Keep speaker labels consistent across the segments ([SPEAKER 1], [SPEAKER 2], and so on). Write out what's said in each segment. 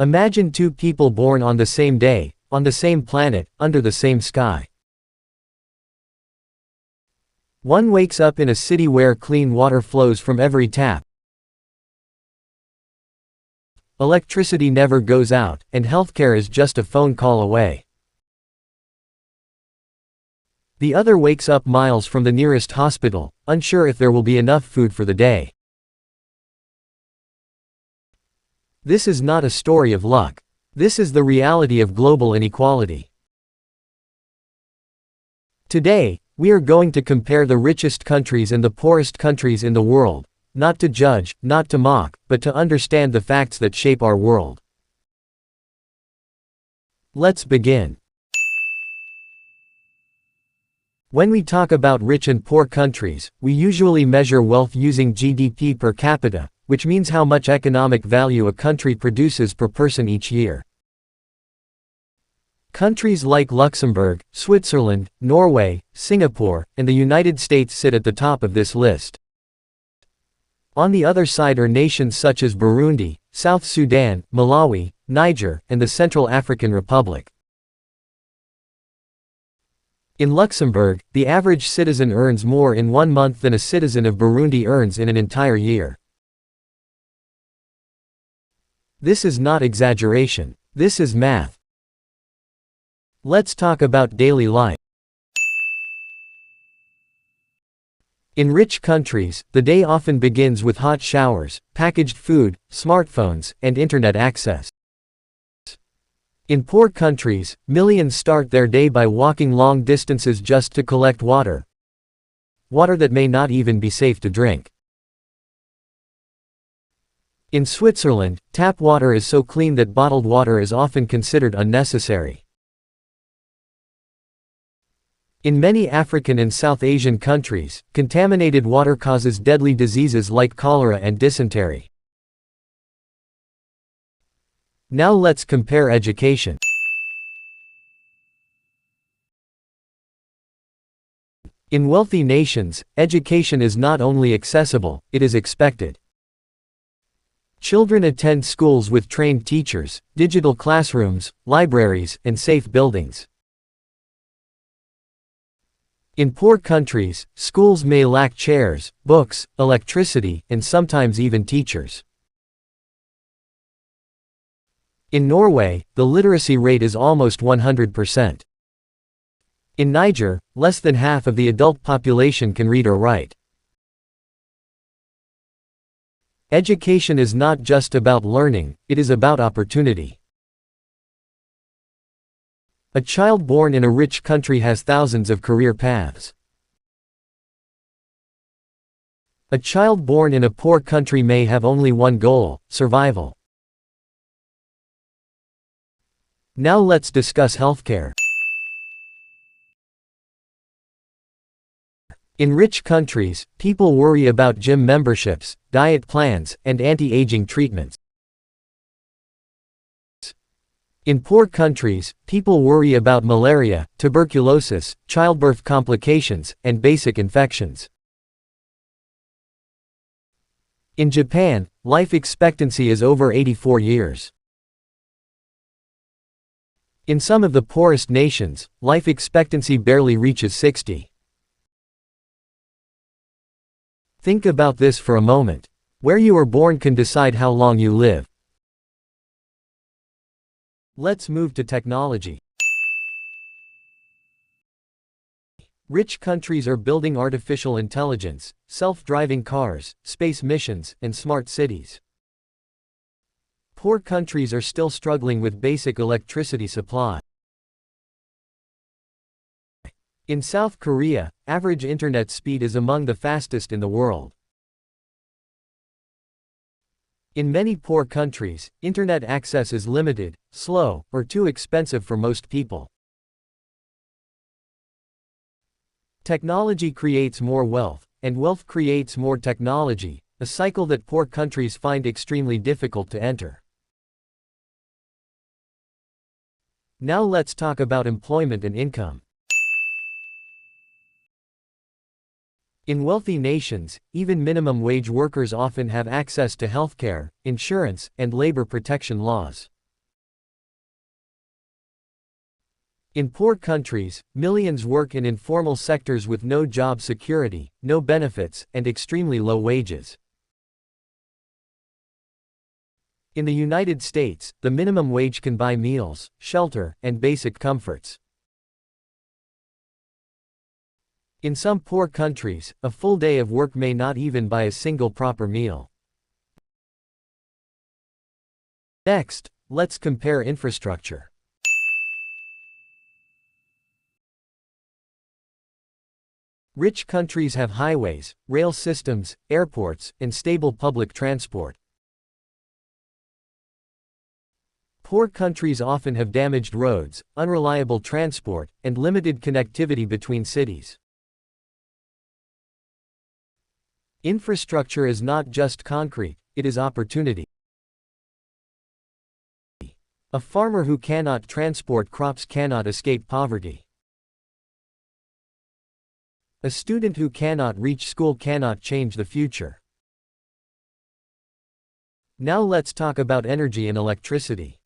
[SPEAKER 1] Imagine two people born on the same day, on the same planet, under the same sky. One wakes up in a city where clean water flows from every tap. Electricity never goes out, and healthcare is just a phone call away. The other wakes up miles from the nearest hospital, unsure if there will be enough food for the day. This is not a story of luck. This is the reality of global inequality. Today, we are going to compare the richest countries and the poorest countries in the world, not to judge, not to mock, but to understand the facts that shape our world. Let's begin. When we talk about rich and poor countries, we usually measure wealth using GDP per capita, which means how much economic value a country produces per person each year. Countries like Luxembourg, Switzerland, Norway, Singapore, and the United States sit at the top of this list. On the other side are nations such as Burundi, South Sudan, Malawi, Niger, and the Central African Republic. In Luxembourg, the average citizen earns more in 1 month than a citizen of Burundi earns in an entire year. This is not exaggeration. This is math. Let's talk about daily life. In rich countries, the day often begins with hot showers, packaged food, smartphones, and internet access. In poor countries, millions start their day by walking long distances just to collect water. Water that may not even be safe to drink. In Switzerland, tap water is so clean that bottled water is often considered unnecessary. In many African and South Asian countries, contaminated water causes deadly diseases like cholera and dysentery. Now let's compare education. In wealthy nations, education is not only accessible, it is expected. Children attend schools with trained teachers, digital classrooms, libraries, and safe buildings. In poor countries, schools may lack chairs, books, electricity, and sometimes even teachers. In Norway, the literacy rate is almost 100%. In Niger, less than half of the adult population can read or write. Education is not just about learning, it is about opportunity. A child born in a rich country has thousands of career paths. A child born in a poor country may have only one goal: survival. Now let's discuss healthcare. In rich countries, people worry about gym memberships, diet plans, and anti-aging treatments. In poor countries, people worry about malaria, tuberculosis, childbirth complications, and basic infections. In Japan, life expectancy is over 84 years. In some of the poorest nations, life expectancy barely reaches 60. Think about this for a moment. Where you are born can decide how long you live. Let's move to technology. Rich countries are building artificial intelligence, self-driving cars, space missions, and smart cities. Poor countries are still struggling with basic electricity supply. In South Korea, average internet speed is among the fastest in the world. In many poor countries, internet access is limited, slow, or too expensive for most people. Technology creates more wealth, and wealth creates more technology, a cycle that poor countries find extremely difficult to enter. Now let's talk about employment and income. In wealthy nations, even minimum wage workers often have access to healthcare, insurance, and labor protection laws. In poor countries, millions work in informal sectors with no job security, no benefits, and extremely low wages. In the United States, the minimum wage can buy meals, shelter, and basic comforts. In some poor countries, a full day of work may not even buy a single proper meal. Next, let's compare infrastructure. Rich countries have highways, rail systems, airports, and stable public transport. Poor countries often have damaged roads, unreliable transport, and limited connectivity between cities. Infrastructure is not just concrete, it is opportunity. A farmer who cannot transport crops cannot escape poverty. A student who cannot reach school cannot change the future. Now let's talk about energy and electricity.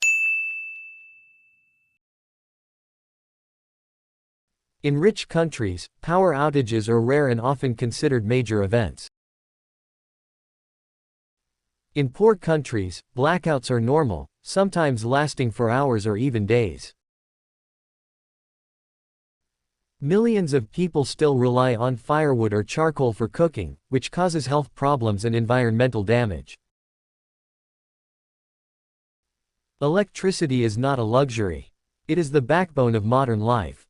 [SPEAKER 1] In rich countries, power outages are rare and often considered major events. In poor countries, blackouts are normal, sometimes lasting for hours or even days. Millions of people still rely on firewood or charcoal for cooking, which causes health problems and environmental damage. Electricity is not a luxury. It is the backbone of modern life.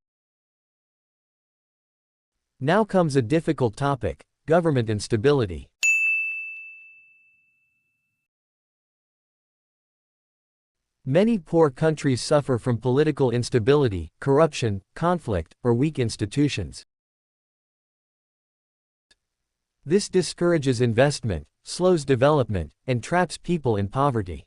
[SPEAKER 1] Now comes a difficult topic: government instability. Many poor countries suffer from political instability, corruption, conflict, or weak institutions. This discourages investment, slows development, and traps people in poverty.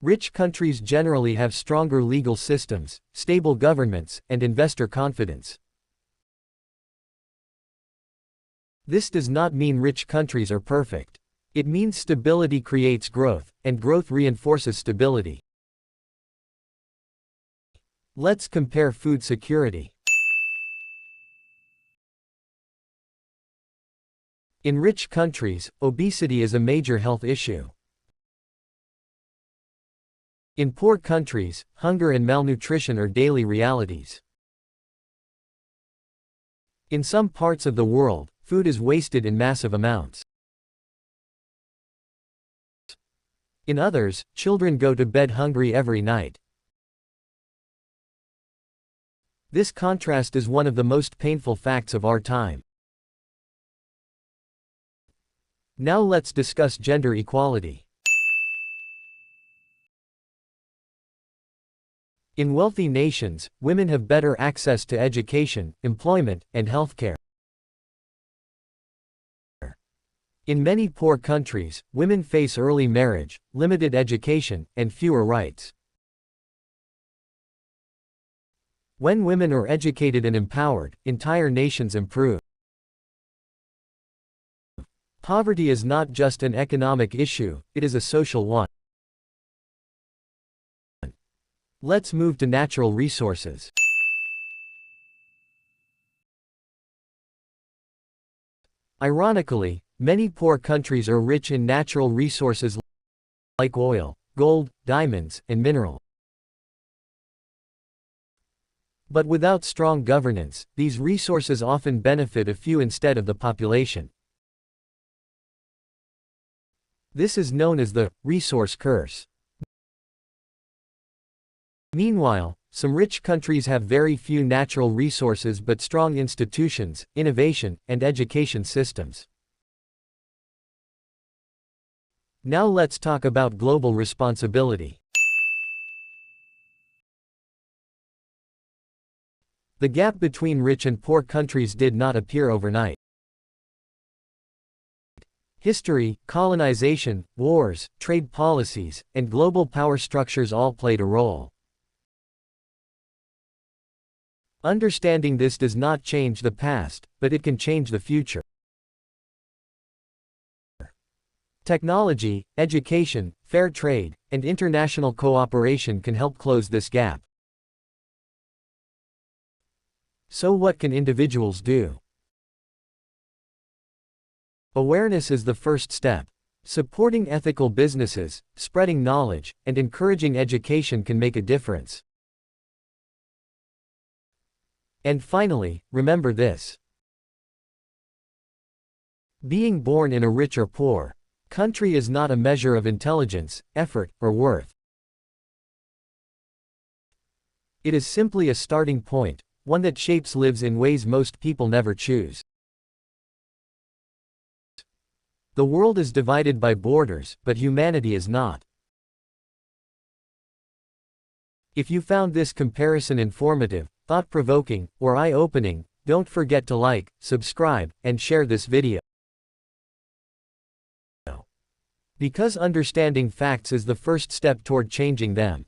[SPEAKER 1] Rich countries generally have stronger legal systems, stable governments, and investor confidence. This does not mean rich countries are perfect. It means stability creates growth, and growth reinforces stability. Let's compare food security. In rich countries, obesity is a major health issue. In poor countries, hunger and malnutrition are daily realities. In some parts of the world, food is wasted in massive amounts. In others, children go to bed hungry every night. This contrast is one of the most painful facts of our time. Now let's discuss gender equality. In wealthy nations, women have better access to education, employment, and healthcare. In many poor countries, women face early marriage, limited education, and fewer rights. When women are educated and empowered, entire nations improve. Poverty is not just an economic issue, it is a social one. Let's move to natural resources. Ironically, many poor countries are rich in natural resources like oil, gold, diamonds, and minerals. But without strong governance, these resources often benefit a few instead of the population. This is known as the resource curse. Meanwhile, some rich countries have very few natural resources but strong institutions, innovation, and education systems. Now let's talk about global responsibility. The gap between rich and poor countries did not appear overnight. History, colonization, wars, trade policies, and global power structures all played a role. Understanding this does not change the past, but it can change the future. Technology, education, fair trade, and international cooperation can help close this gap. So what can individuals do? Awareness is the first step. Supporting ethical businesses, spreading knowledge, and encouraging education can make a difference. And finally, remember this. Being born in a rich or poor country is not a measure of intelligence, effort, or worth. It is simply a starting point, one that shapes lives in ways most people never choose. The world is divided by borders, but humanity is not. If you found this comparison informative, thought-provoking, or eye-opening, don't forget to like, subscribe, and share this video. Because understanding facts is the first step toward changing them.